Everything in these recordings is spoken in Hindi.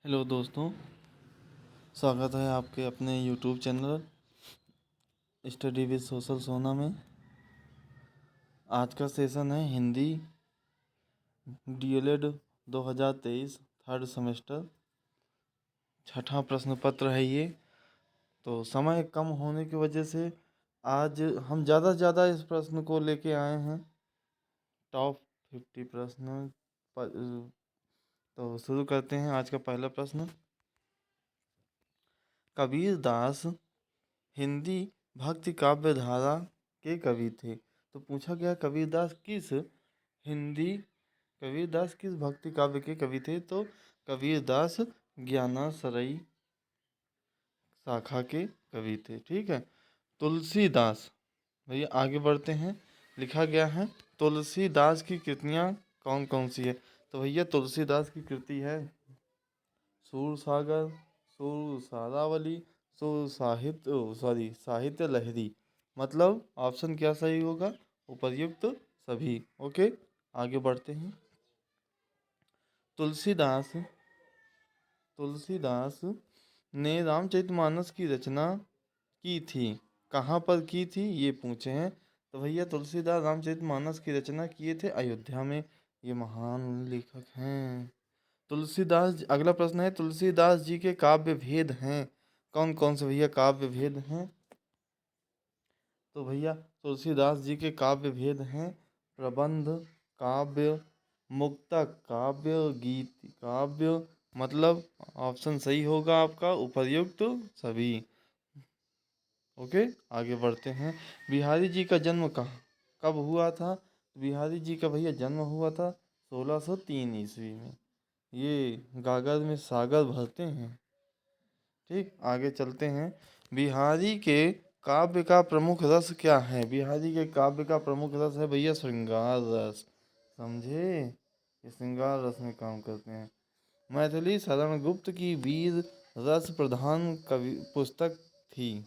हेलो दोस्तों, स्वागत है आपके अपने YouTube channel study with social सोना में। आज का सेशन है हिंदी डीएलएड 2023 थर्ड सेमेस्टर, छठा प्रश्न पत्र है ये। तो समय कम होने की वजह से आज हम ज़्यादा से ज़्यादा इस प्रश्न को लेके आए हैं, टॉप 50 प्रश्न। तो शुरू करते हैं आज का पहला प्रश्न। कबीर दास हिंदी भक्ति काव्य धारा के कवि थे। तो पूछा गया कबीरदास किस भक्ति काव्य के कवि थे। तो कबीरदास ज्ञानाश्रयी शाखा के कवि थे। ठीक है। तुलसीदास, भैया आगे बढ़ते हैं। लिखा गया है तुलसीदास की कृतियाँ कौन कौन सी है। तो भैया तुलसीदास की कृति है सूर सागर, सूर सारावली, सूर साहित्य लहरी। मतलब ऑप्शन क्या सही होगा, उपर्युक्त सभी। ओके, आगे बढ़ते हैं। तुलसीदास ने रामचरितमानस की रचना की थी, कहाँ पर की थी ये पूछे हैं। तो भैया तुलसीदास रामचरितमानस की रचना किए थे अयोध्या में। ये महान लेखक हैं तुलसीदास। अगला प्रश्न है तुलसीदास जी के काव्य भेद हैं कौन कौन से। भैया काव्य भेद हैं, तो भैया तुलसीदास जी के काव्य भेद हैं प्रबंध काव्य, मुक्तक काव्य, गीत काव्य। मतलब ऑप्शन सही होगा आपका उपर्युक्त सभी। ओके, आगे बढ़ते हैं। बिहारी जी का जन्म कब हुआ था। बिहारी जी का भैया जन्म हुआ था 1603 ईस्वी में। ये गागर में सागर भरते हैं। ठीक, आगे चलते हैं। बिहारी के काव्य का प्रमुख रस क्या है। बिहारी के काव्य का प्रमुख रस है भैया श्रृंगार रस। समझे, ये श्रृंगार रस में काम करते हैं। मैथिली शरण गुप्त की वीर रस प्रधान कवि पुस्तक थी।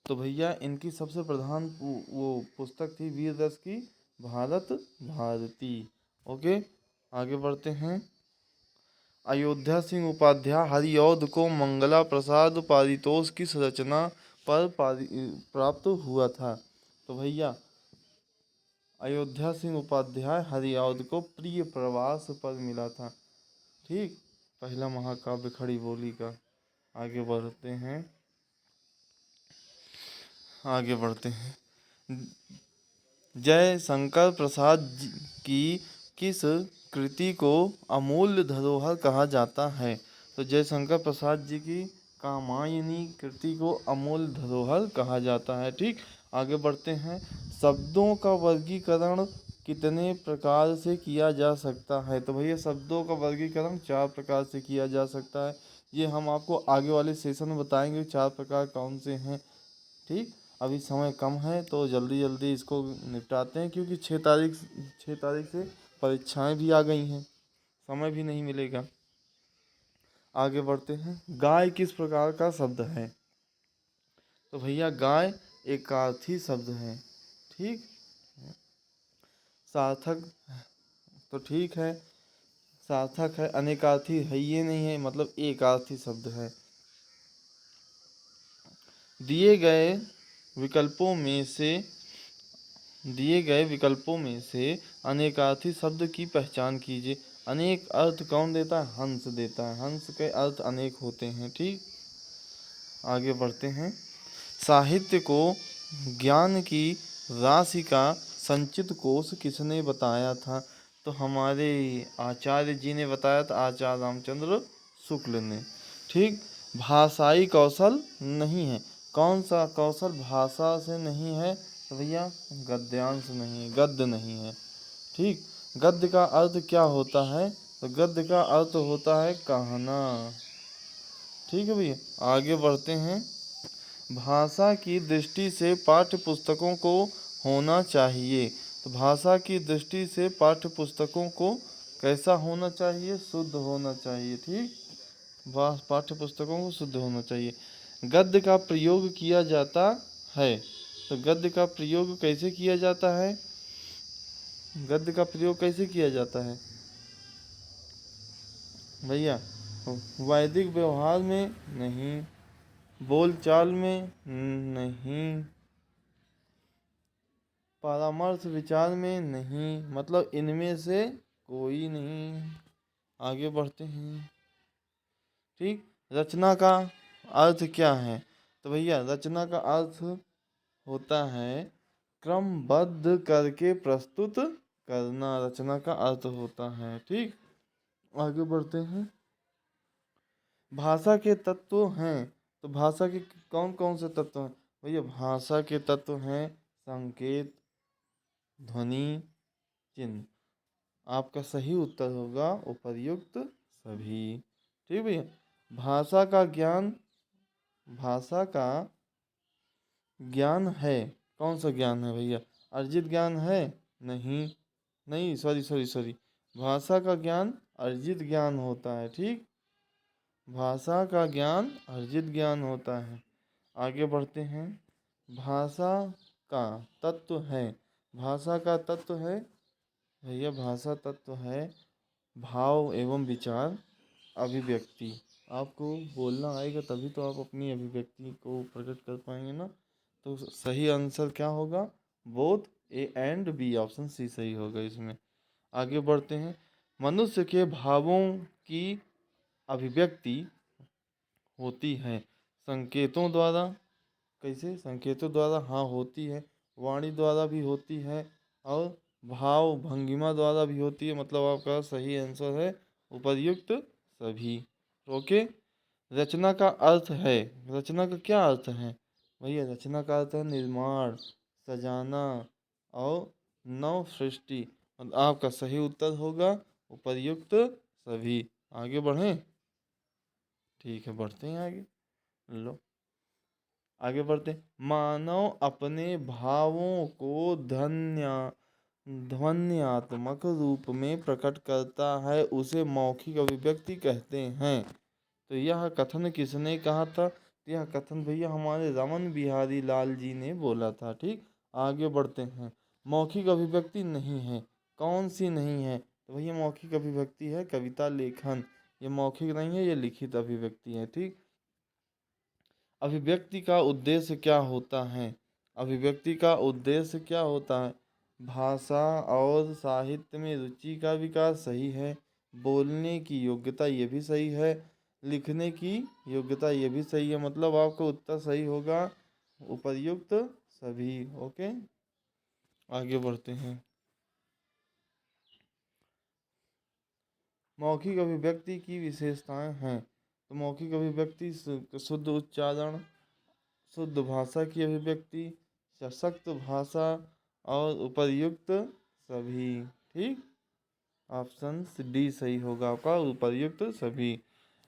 तो भैया इनकी सबसे प्रधान वो पुस्तक थी वीर रस की भारत भारती। ओके, आगे बढ़ते हैं। अयोध्या सिंह उपाध्याय हरिऔध को मंगला प्रसाद पारितोष किस रचना पर प्राप्त हुआ था। तो भैया अयोध्या सिंह उपाध्याय हरिऔध को प्रिय प्रवास पर मिला था। ठीक, पहला महाकाव्य खड़ी बोली का। आगे बढ़ते हैं। जय शंकर प्रसाद की किस कृति को अमूल्य धरोहर कहा जाता है। तो जय शंकर प्रसाद जी की कामायनी कृति को अमूल्य धरोहर कहा जाता है। ठीक, आगे बढ़ते हैं। शब्दों का वर्गीकरण कितने प्रकार से किया जा सकता है। तो भैया शब्दों का वर्गीकरण 4 प्रकार से किया जा सकता है। ये हम आपको आगे वाले सेशन में बताएंगे 4 प्रकार कौन से हैं। ठीक, अभी समय कम है तो जल्दी जल्दी इसको निपटाते हैं, क्योंकि 6 तारीख से परीक्षाएं भी आ गई हैं, समय भी नहीं मिलेगा। आगे बढ़ते हैं। गाय किस प्रकार का शब्द है। तो भैया गाय एकार्थी शब्द है। ठीक, सार्थक तो ठीक है, सार्थक है, अनेकार्थी है ये नहीं है, मतलब एकार्थी शब्द है। दिए गए विकल्पों में से अनेकार्थी शब्द की पहचान कीजिए। अनेक अर्थ कौन देता है, हंस देता है। हंस के अर्थ अनेक होते हैं। ठीक, आगे बढ़ते हैं। साहित्य को ज्ञान की राशि का संचित कोश किसने बताया था। तो हमारे आचार्य जी ने बताया था, आचार्य रामचंद्र शुक्ल ने। ठीक, भाषाई कौशल नहीं है। कौन सा कौशल भाषा से नहीं है। तो भैया गद्यांश नहीं है, गद्य नहीं है। ठीक, गद्य का अर्थ क्या होता है। तो गद्य का अर्थ होता है कहना। ठीक है भैया, आगे बढ़ते हैं। भाषा की दृष्टि से पाठ्य पुस्तकों को होना चाहिए। तो भाषा की दृष्टि से पाठ्य पुस्तकों को कैसा होना चाहिए, शुद्ध होना चाहिए। ठीक, पाठ्य पुस्तकों को शुद्ध होना चाहिए। गद्य का प्रयोग किया जाता है। तो गद्य का प्रयोग कैसे किया जाता है। गद्य का प्रयोग कैसे किया जाता है। भैया वैदिक व्यवहार में नहीं, बोलचाल में नहीं, परामर्श विचार में नहीं, मतलब इनमें से कोई नहीं। आगे बढ़ते हैं। ठीक, रचना का अर्थ क्या है? तो भैया रचना का अर्थ होता है क्रमबद्ध करके प्रस्तुत करना, रचना का अर्थ होता है। ठीक, आगे बढ़ते हैं। भाषा के तत्व हैं, तो भाषा के कौन कौन से तत्व हैं? भैया भाषा के तत्व हैं संकेत, ध्वनि, चिन्ह। आपका सही उत्तर होगा उपर्युक्त सभी। ठीक भैया, भाषा का ज्ञान, भाषा का ज्ञान है, कौन सा ज्ञान है भैया? अर्जित ज्ञान है? नहीं, नहीं, सॉरी सॉरी सॉरी, भाषा का ज्ञान अर्जित ज्ञान होता है। ठीक, भाषा का ज्ञान अर्जित ज्ञान होता है। आगे बढ़ते हैं। भाषा का तत्व है, भाषा का तत्व है भैया, भाषा तत्व है भाव एवं विचार, अभिव्यक्ति। आपको बोलना आएगा तभी तो आप अपनी अभिव्यक्ति को प्रकट कर पाएंगे ना। तो सही आंसर क्या होगा? Both A and B, option C सही होगा इसमें। आगे बढ़ते हैं। मनुष्य के भावों की अभिव्यक्ति होती है संकेतों द्वारा। कैसे? संकेतों द्वारा, हाँ होती है। वाणी द्वारा भी होती है और भाव भंगिमा द्वारा भी होती है। मतलब आपका सही आंसर है उपर्युक्त सभी। ओके। रचना का अर्थ है, रचना का क्या अर्थ है भैया? रचना का अर्थ है निर्माण, सजाना और नव सृष्टि। और आपका सही उत्तर होगा उपर्युक्त सभी। आगे बढ़ें? ठीक है, बढ़ते हैं आगे। लो, आगे बढ़ते हैं। मानव अपने भावों को ध्वन्यात्मक रूप में प्रकट करता है, उसे मौखिक अभिव्यक्ति कहते हैं। तो यह कथन किसने कहा था? यह कथन भैया हमारे रमन बिहारी लाल जी ने बोला था। ठीक, आगे बढ़ते हैं। मौखिक अभिव्यक्ति नहीं है, कौन सी नहीं है? तो भैया मौखिक अभिव्यक्ति है कविता लेखन। ये मौखिक नहीं है, ये लिखित अभिव्यक्ति है। ठीक, अभिव्यक्ति का उद्देश्य क्या होता है? अभिव्यक्ति का उद्देश्य क्या होता है? भाषा और साहित्य में रुचि का विकास, सही है। बोलने की योग्यता, ये भी सही है। लिखने की योग्यता, ये भी सही है। मतलब आपका उत्तर सही होगा उपर्युक्त सभी। ओके, आगे बढ़ते हैं। मौखिक अभिव्यक्ति की विशेषताएं हैं, तो मौखिक अभिव्यक्ति शुद्ध उच्चारण, शुद्ध भाषा की अभिव्यक्ति, सशक्त भाषा और उपर्युक्त सभी। ठीक, ऑप्शन डी सही होगा आपका उपर्युक्त सभी।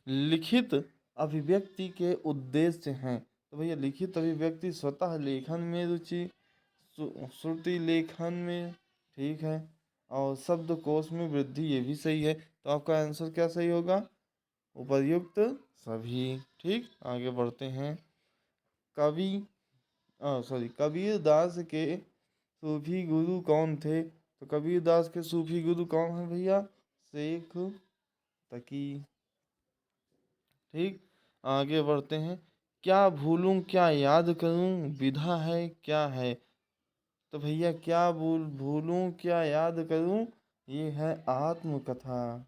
लिखित अभिव्यक्ति के उद्देश्य हैं, तो भैया लिखित अभिव्यक्ति स्वतः लेखन में रुचि, श्रुति लेखन में, ठीक है, और शब्दकोश में वृद्धि, ये भी सही है। तो आपका आंसर क्या सही होगा? उपर्युक्त सभी। ठीक, आगे बढ़ते हैं। कवि कबीर दास के सूफी गुरु कौन थे? तो कबीर दास के सूफी गुरु कौन है भैया? शेख तकी। ठीक, आगे बढ़ते हैं। क्या भूलूं क्या याद करूं, विधा है क्या है? तो भैया क्या भूलूं क्या याद करूं, ये है आत्मकथा।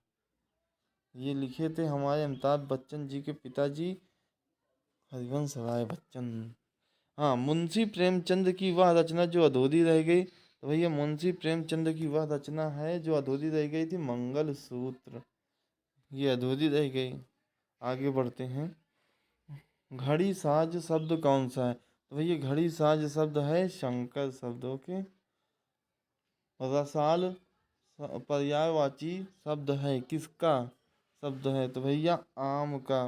ये लिखे थे हमारे अमिताभ बच्चन जी के पिताजी हरिवंश राय बच्चन। हाँ, मुंशी प्रेमचंद की वह रचना जो अधूरी रह गई, तो भैया मुंशी प्रेमचंद की वह रचना है जो अधूरी रह गई थी, मंगल सूत्र। ये अधूरी रह गई। आगे बढ़ते हैं। घड़ी साज शब्द कौन सा है? तो भैया घड़ी साज शब्द है शंकर शब्द। ओके। रसाल पर्यायवाची शब्द है, किसका शब्द है? तो भैया आम का।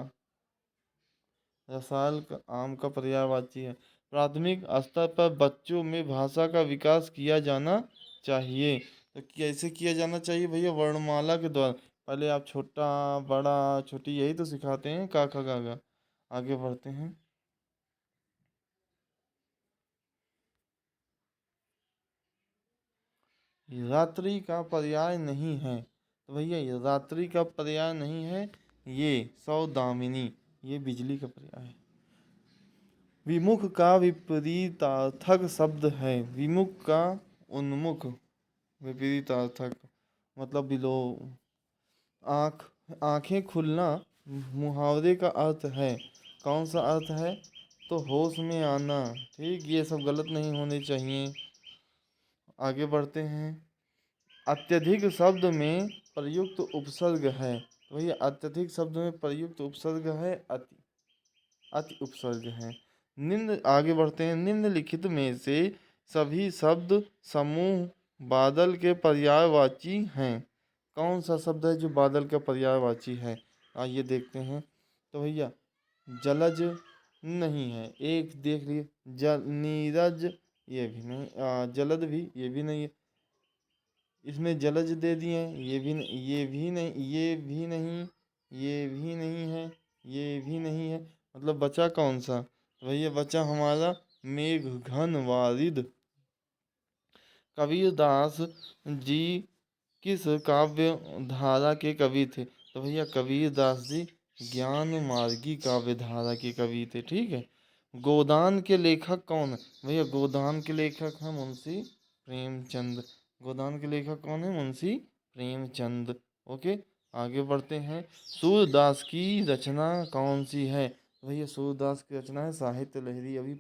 रसाल का आम का पर्यायवाची है। प्राथमिक स्तर पर बच्चों में भाषा का विकास किया जाना चाहिए, तो कैसे किया जाना चाहिए भैया? वर्णमाला के द्वारा। पहले आप छोटा बड़ा छोटी यही तो सिखाते हैं, का खा गा गा। आगे बढ़ते हैं। रात्रि का पर्याय नहीं है, तो भैया ये रात्रि का पर्याय नहीं है, ये सौदामिनी, ये बिजली का पर्याय है। विमुख का विपरीतार्थक शब्द है। विमुख का उन्मुख, विपरीतार्थक मतलब बिलो। आँख, आँखें खुलना मुहावरे का अर्थ है। कौन सा अर्थ है? तो होश में आना। ठीक, ये सब गलत नहीं होने चाहिए। आगे बढ़ते हैं। अत्यधिक शब्द में प्रयुक्त उपसर्ग है। तो भैया अत्यधिक शब्द में प्रयुक्त उपसर्ग है अति। अति उपसर्ग है। निम्न, आगे बढ़ते हैं। निम्नलिखित में से सभी शब्द समूह बादल के पर्यायवाची हैं। कौन सा शब्द है जो बादल का पर्यायवाची है? आइए देखते हैं। तो भैया जलज नहीं है, एक देख लिए। नीरज, ये भी नहीं। जलद भी, ये भी नहीं है। इसमें जलज दे दिए हैं, ये भी नहीं, ये भी नहीं, ये भी नहीं, ये भी नहीं है, ये भी नहीं है। मतलब बचा कौन सा? तो भैया बचा हमारा मेघ घन वारिद। कबीरदास जी किस काव्य धारा के कवि थे? तो भैया कबीरदास जी ज्ञान मार्गी काव्य धारा के कवि थे। ठीक है। गोदान के लेखक कौन है? भैया गोदान के लेखक हैं मुंशी प्रेमचंद। गोदान के लेखक कौन है? मुंशी प्रेमचंद। ओके, आगे बढ़ते हैं। सूरदास की रचना कौन सी है? भैया सूरदास की रचना है साहित्य लहरी। अभी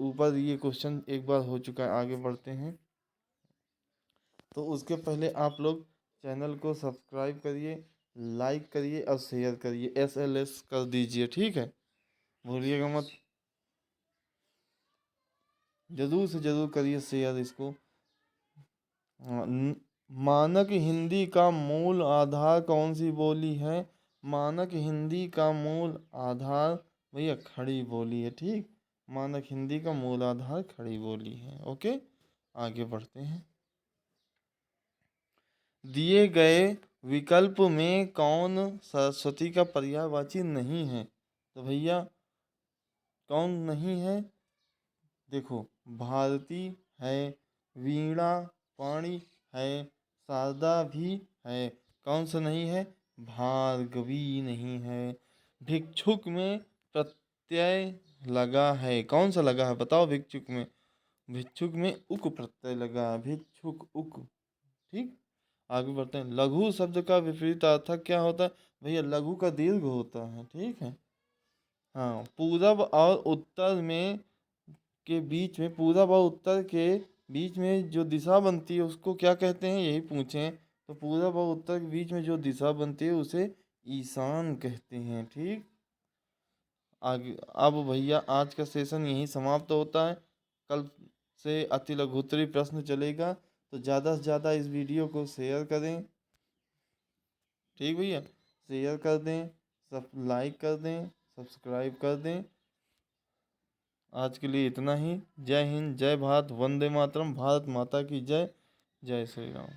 ऊपर ये क्वेश्चन एक बार हो चुका है। आगे बढ़ते हैं। तो उसके पहले आप लोग चैनल को सब्सक्राइब करिए, लाइक करिए और शेयर करिए। SLS कर दीजिए, ठीक है, भूलिएगा मत। जरूर से जरूर करिए शेयर इसको। मानक हिंदी का मूल आधार कौन सी बोली है? मानक हिंदी का मूल आधार भैया खड़ी बोली है। ठीक, मानक हिंदी का मूल आधार खड़ी बोली है। ओके, आगे बढ़ते हैं। दिए गए विकल्प में कौन सरस्वती का पर्यायवाची नहीं है? तो भैया कौन नहीं है? देखो, भारती है, वीणा पाणी है, शारदा भी है। कौन सा नहीं है? भार्गवी नहीं है। भिक्षुक में प्रत्यय लगा है। कौन सा लगा है बताओ? भिक्षुक में, भिक्षुक में उक प्रत्यय लगा है। भिक्षुक उक। ठीक, आगे बढ़ते हैं। लघु शब्द का विपरीत अर्थक क्या होता है? भैया लघु का दीर्घ होता है। ठीक है। हाँ, पूरब और उत्तर में के बीच में, पूरब और उत्तर के बीच में जो दिशा बनती है उसको क्या कहते हैं, यही पूछे। तो पूरब और उत्तर के बीच में जो दिशा बनती है उसे ईशान कहते हैं। ठीक, आगे। अब भैया आज का सेशन यही समाप्त होता है। कल से अति लघुत्तरी प्रश्न चलेगा, तो ज़्यादा से ज़्यादा इस वीडियो को शेयर करें। ठीक भैया, शेयर कर दें, सब लाइक कर दें, सब्सक्राइब कर दें। आज के लिए इतना ही। जय हिंद, जय भारत, वंदे मातरम, भारत माता की जय। जय श्री राम।